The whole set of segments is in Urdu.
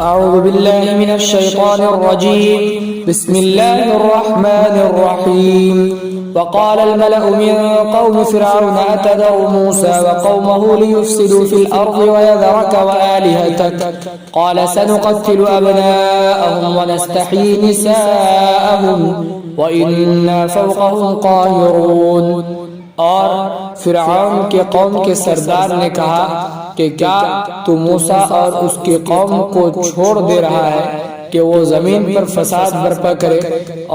أعوذ بالله من الشيطان الرجيم. بسم الله الرحمن الرحيم. وقال الملأ من قوم فرعون أتذر موسى وقومه ليفسدوا في الأرض ويذرك وآلهتك قال سنقتل أبناءهم ونستحيي نساءهم وإنا فوقهم قاهرون. اور فرعون کے قوم کے سردار نے کہا کہ کیا تو موسیٰ اور اس کی قوم کو چھوڑ دے رہا ہے کہ وہ زمین پر فساد برپا کرے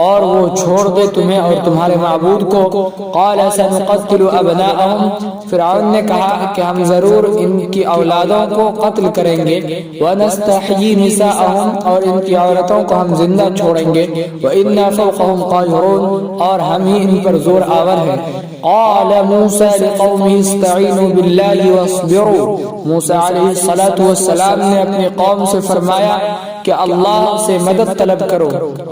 اور وہ چھوڑ دے تمہیں اور تمہارے معبود کو. قال سنقتل ابناءهم. فرعون نے کہا کہ ہم ضرور ان کی اولادوں کو قتل کریں گے. ونستحيي نساءهم. اور ان کی عورتوں کو ہم زندہ چھوڑیں گے. وإنا فوقهم قاهرون. اور ہم ہی ان پر زور آور ہیں. قال موسى لقومه استعينوا بالله واصبروا. موسیٰ علیہ السلام نے اپنی قوم سے فرمایا کہ اللہ سے مدد طلب کرو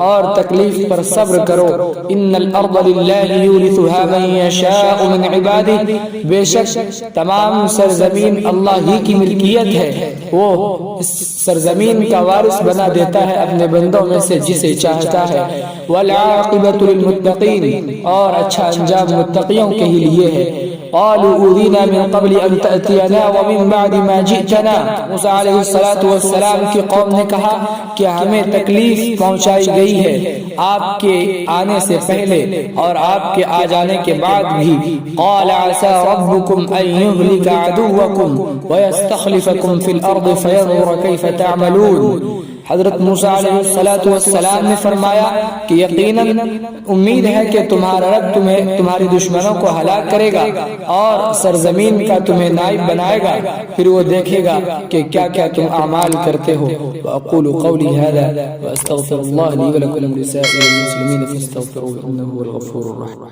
اور تکلیف پر صبر کرو. ان الارض للہ یورثها من یشاء من عباده. بے شک تمام سرزمین اللہ ہی کی ملکیت ہے، وہ اس سرزمین کا وارث بنا دیتا ہے اپنے بندوں میں سے جسے چاہتا ہے. والعاقبۃ للمتقین. اور اچھا انجام متقیوں کے ہی لیے ہے. قالوا اوذینا من قبل ان تأتینا ومن بعد ما جئتنا. موسیٰ علیہ السلام کی قوم نے کہا کہ ہمیں تکلیف پہنچائی گئی ہے آپ کے آنے سے پہلے اور آپ کے آ جانے کے بعد بھی. قال عسى ربكم ان يهلك عدوكم ويستخلفكم في الارض فينظر كيف تعملون. حضرت موسیٰ علیہ السلام نے فرمایا کہ یقیناً امید ہے کہ تمہارا رب تمہاری دشمنوں کو ہلاک کرے گا اور سرزمین کا تمہیں نائب بنائے گا، پھر وہ دیکھے گا کہ کیا کیا تم اعمال کرتے ہو. واقول قولی هذا واستغفر الله لي ولكم ولسائر المسلمين فاستغفروه انه هو الغفور الرحيم.